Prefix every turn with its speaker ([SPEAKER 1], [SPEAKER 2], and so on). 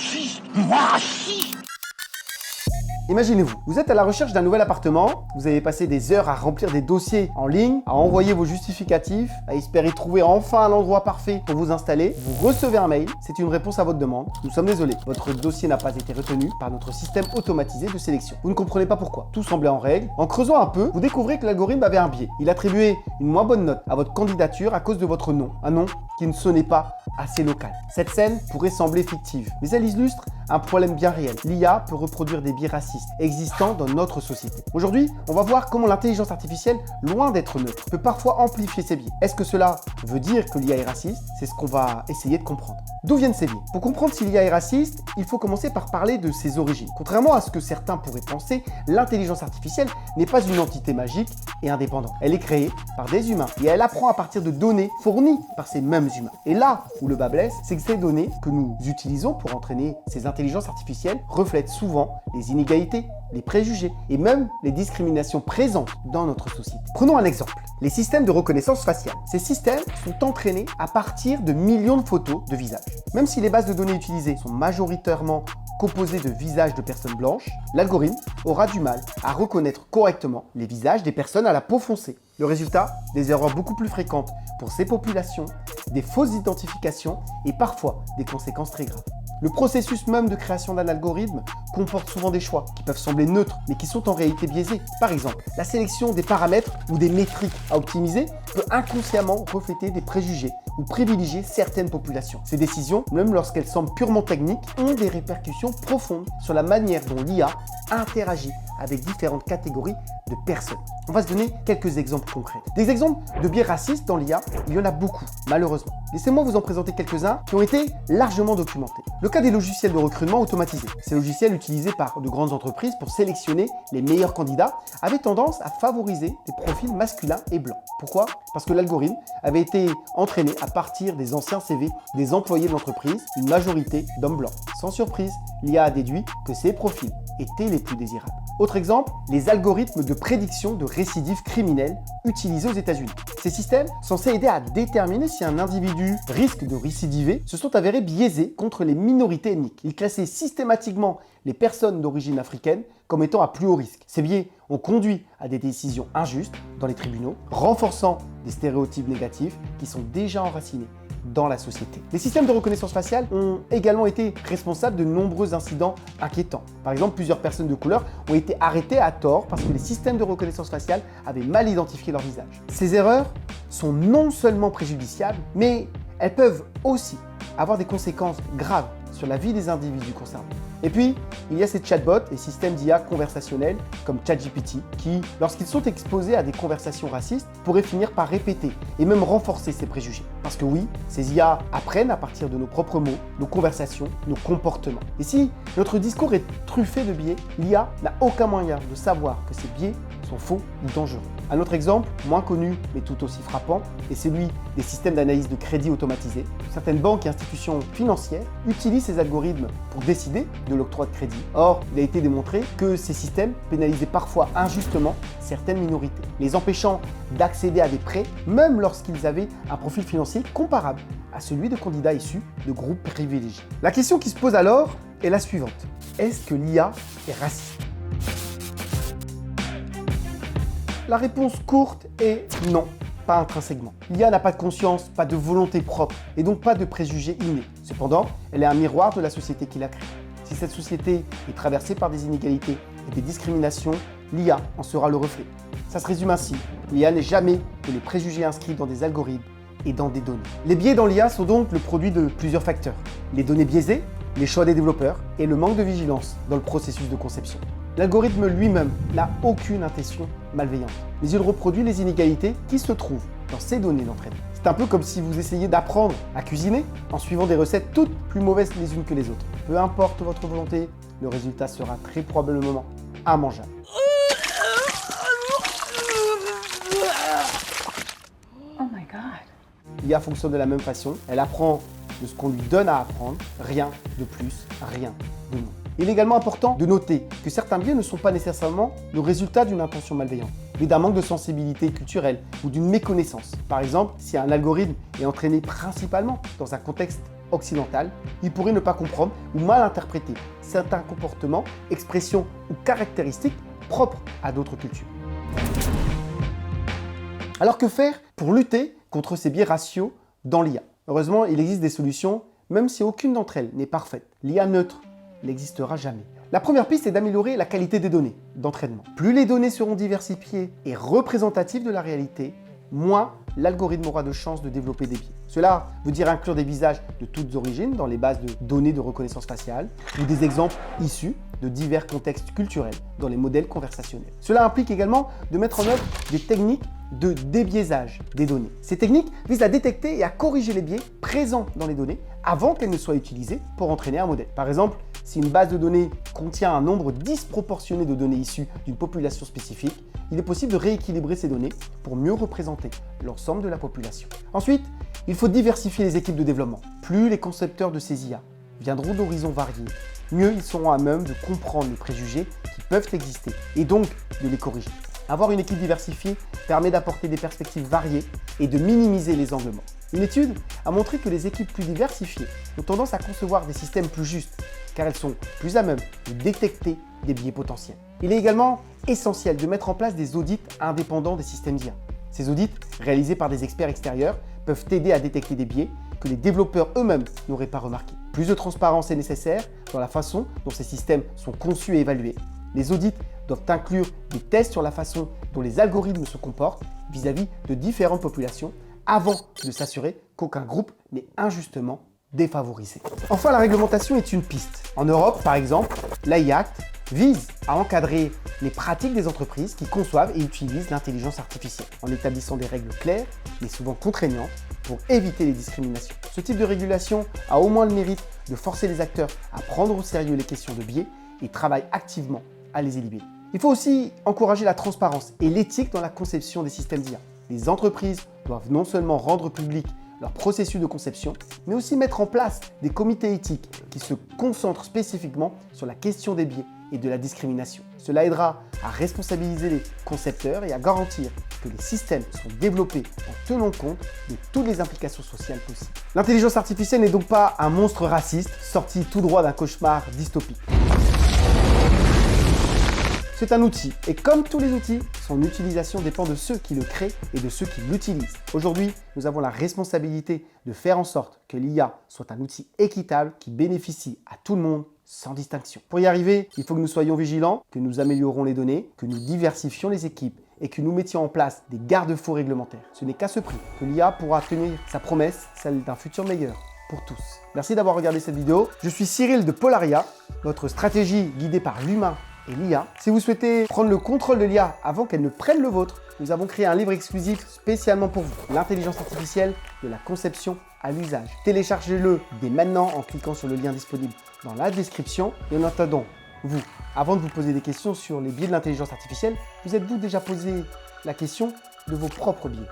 [SPEAKER 1] si, moi si.
[SPEAKER 2] Imaginez-vous, vous êtes à la recherche d'un nouvel appartement, vous avez passé des heures à remplir des dossiers en ligne, à envoyer vos justificatifs, à espérer trouver enfin l'endroit parfait pour vous installer. Vous recevez un mail, c'est une réponse à votre demande. Nous sommes désolés, votre dossier n'a pas été retenu par notre système automatisé de sélection. Vous ne comprenez pas pourquoi. Tout semblait en règle. En creusant un peu, vous découvrez que l'algorithme avait un biais. Il attribuait une moins bonne note à votre candidature à cause de votre nom. Un nom qui ne sonnait pas assez local. Cette scène pourrait sembler fictive, mais elle illustre un problème bien réel. L'IA peut reproduire des biais racistes existants dans notre société. Aujourd'hui, on va voir comment l'intelligence artificielle, loin d'être neutre, peut parfois amplifier ces biais. Est-ce que cela veut dire que l'IA est raciste? C'est ce qu'on va essayer de comprendre. D'où viennent ces biais? Pour comprendre si l'IA est raciste, il faut commencer par parler de ses origines. Contrairement à ce que certains pourraient penser, l'intelligence artificielle n'est pas une entité magique et indépendante. Elle est créée par des humains et elle apprend à partir de données fournies par ces mêmes humains. Et là où le bas blesse, c'est que ces données que nous utilisons pour entraîner ces intelligences artificielles reflètent souvent les inégalités, les préjugés et même les discriminations présentes dans notre société. Prenons un exemple, les systèmes de reconnaissance faciale. Ces systèmes sont entraînés à partir de millions de photos de visages. Même si les bases de données utilisées sont majoritairement composées de visages de personnes blanches, l'algorithme aura du mal à reconnaître correctement les visages des personnes à la peau foncée. Le résultat, des erreurs beaucoup plus fréquentes pour ces populations, des fausses identifications et parfois des conséquences très graves. Le processus même de création d'un algorithme comporte souvent des choix qui peuvent sembler neutres mais qui sont en réalité biaisés. Par exemple, la sélection des paramètres ou des métriques à optimiser peut inconsciemment refléter des préjugés ou privilégier certaines populations. Ces décisions, même lorsqu'elles semblent purement techniques, ont des répercussions profondes sur la manière dont l'IA interagit avec différentes catégories de personnes. On va se donner quelques exemples concrets. Des exemples de biais racistes dans l'IA, il y en a beaucoup, malheureusement. Laissez-moi vous en présenter quelques-uns qui ont été largement documentés. Le cas des logiciels de recrutement automatisés. Ces logiciels utilisés par de grandes entreprises pour sélectionner les meilleurs candidats avaient tendance à favoriser des profils masculins et blancs. Pourquoi? Parce que l'algorithme avait été entraîné à partir des anciens CV des employés de l'entreprise, une majorité d'hommes blancs. Sans surprise, l'IA a déduit que ces profils étaient les plus désirables. Autre exemple, les algorithmes de prédiction de récidives criminelles utilisés aux États-Unis. Ces systèmes, censés aider à déterminer si un individu risque de récidiver, se sont avérés biaisés contre les minorités ethniques. Ils classaient systématiquement les personnes d'origine africaine comme étant à plus haut risque. Ces biais ont conduit à des décisions injustes dans les tribunaux, renforçant des stéréotypes négatifs qui sont déjà enracinés dans la société. Les systèmes de reconnaissance faciale ont également été responsables de nombreux incidents inquiétants. Par exemple, plusieurs personnes de couleur ont été arrêtées à tort parce que les systèmes de reconnaissance faciale avaient mal identifié leur visage. Ces erreurs sont non seulement préjudiciables, mais elles peuvent aussi avoir des conséquences graves sur la vie des individus concernés. Et puis, il y a ces chatbots et systèmes d'IA conversationnels comme ChatGPT qui, lorsqu'ils sont exposés à des conversations racistes, pourraient finir par répéter et même renforcer ces préjugés. Parce que oui, ces IA apprennent à partir de nos propres mots, nos conversations, nos comportements. Et si notre discours est truffé de biais, l'IA n'a aucun moyen de savoir que ces biais sont faux ou dangereux. Un autre exemple, moins connu mais tout aussi frappant, est celui des systèmes d'analyse de crédit automatisés. Certaines banques et institutions financières utilisent ces algorithmes pour décider de l'octroi de crédit. Or, il a été démontré que ces systèmes pénalisaient parfois injustement certaines minorités, les empêchant d'accéder à des prêts, même lorsqu'ils avaient un profil financier comparable à celui de candidats issus de groupes privilégiés. La question qui se pose alors est la suivante. Est-ce que l'IA est raciste? La réponse courte est non, pas intrinsèquement. L'IA n'a pas de conscience, pas de volonté propre et donc pas de préjugés innés. Cependant, elle est un miroir de la société qui l'a créée. Si cette société est traversée par des inégalités et des discriminations, l'IA en sera le reflet. Ça se résume ainsi. L'IA n'est jamais que les préjugés inscrits dans des algorithmes et dans des données. Les biais dans l'IA sont donc le produit de plusieurs facteurs. Les données biaisées, les choix des développeurs et le manque de vigilance dans le processus de conception. L'algorithme lui-même n'a aucune intention malveillante, mais il reproduit les inégalités qui se trouvent dans ces données d'entraînement. C'est un peu comme si vous essayiez d'apprendre à cuisiner en suivant des recettes toutes plus mauvaises les unes que les autres. Peu importe votre volonté, le résultat sera très probablement immangeable.
[SPEAKER 3] Oh my God.
[SPEAKER 2] L'IA fonctionne de la même façon, elle apprend de ce qu'on lui donne à apprendre, rien de plus, rien de moins. Il est également important de noter que certains biais ne sont pas nécessairement le résultat d'une intention malveillante, mais d'un manque de sensibilité culturelle ou d'une méconnaissance. Par exemple, si un algorithme est entraîné principalement dans un contexte occidental, il pourrait ne pas comprendre ou mal interpréter certains comportements, expressions ou caractéristiques propres à d'autres cultures. Alors que faire pour lutter contre ces biais raciaux dans l'IA? Heureusement, il existe des solutions, même si aucune d'entre elles n'est parfaite. L'IA neutre n'existera jamais. La première piste est d'améliorer la qualité des données d'entraînement. Plus les données seront diversifiées et représentatives de la réalité, moins l'algorithme aura de chances de développer des biais. Cela veut dire inclure des visages de toutes origines dans les bases de données de reconnaissance faciale ou des exemples issus de divers contextes culturels dans les modèles conversationnels. Cela implique également de mettre en œuvre des techniques de débiaisage des données. Ces techniques visent à détecter et à corriger les biais présents dans les données avant qu'elles ne soient utilisées pour entraîner un modèle. Par exemple, si une base de données contient un nombre disproportionné de données issues d'une population spécifique, il est possible de rééquilibrer ces données pour mieux représenter l'ensemble de la population. Ensuite, il faut diversifier les équipes de développement. Plus les concepteurs de ces IA viendront d'horizons variés, mieux ils seront à même de comprendre les préjugés qui peuvent exister et donc de les corriger. Avoir une équipe diversifiée permet d'apporter des perspectives variées et de minimiser les angles morts. Une étude a montré que les équipes plus diversifiées ont tendance à concevoir des systèmes plus justes, car elles sont plus à même de détecter des biais potentiels. Il est également essentiel de mettre en place des audits indépendants des systèmes d'IA. Ces audits, réalisés par des experts extérieurs, peuvent aider à détecter des biais que les développeurs eux-mêmes n'auraient pas remarqués. Plus de transparence est nécessaire dans la façon dont ces systèmes sont conçus et évalués. Les audits doivent inclure des tests sur la façon dont les algorithmes se comportent vis-à-vis de différentes populations avant de s'assurer qu'aucun groupe n'est injustement défavorisé. Enfin, la réglementation est une piste. En Europe, par exemple, l'AI Act vise à encadrer les pratiques des entreprises qui conçoivent et utilisent l'intelligence artificielle en établissant des règles claires mais souvent contraignantes pour éviter les discriminations. Ce type de régulation a au moins le mérite de forcer les acteurs à prendre au sérieux les questions de biais et travaillent activement à les éliminer. Il faut aussi encourager la transparence et l'éthique dans la conception des systèmes d'IA. Les entreprises doivent non seulement rendre public leur processus de conception, mais aussi mettre en place des comités éthiques qui se concentrent spécifiquement sur la question des biais et de la discrimination. Cela aidera à responsabiliser les concepteurs et à garantir que les systèmes sont développés en tenant compte de toutes les implications sociales possibles. L'intelligence artificielle n'est donc pas un monstre raciste sorti tout droit d'un cauchemar dystopique. C'est un outil et comme tous les outils, son utilisation dépend de ceux qui le créent et de ceux qui l'utilisent. Aujourd'hui, nous avons la responsabilité de faire en sorte que l'IA soit un outil équitable qui bénéficie à tout le monde sans distinction. Pour y arriver, il faut que nous soyons vigilants, que nous améliorons les données, que nous diversifions les équipes et que nous mettions en place des garde-fous réglementaires. Ce n'est qu'à ce prix que l'IA pourra tenir sa promesse, celle d'un futur meilleur pour tous. Merci d'avoir regardé cette vidéo. Je suis Cyril de Polaria, votre stratégie guidée par l'humain et l'IA. Si vous souhaitez prendre le contrôle de l'IA avant qu'elle ne prenne le vôtre, nous avons créé un livre exclusif spécialement pour vous, l'intelligence artificielle de la conception à l'usage. Téléchargez-le dès maintenant en cliquant sur le lien disponible dans la description. Et en attendant, vous, avant de vous poser des questions sur les biais de l'intelligence artificielle, vous êtes-vous déjà posé la question de vos propres biais?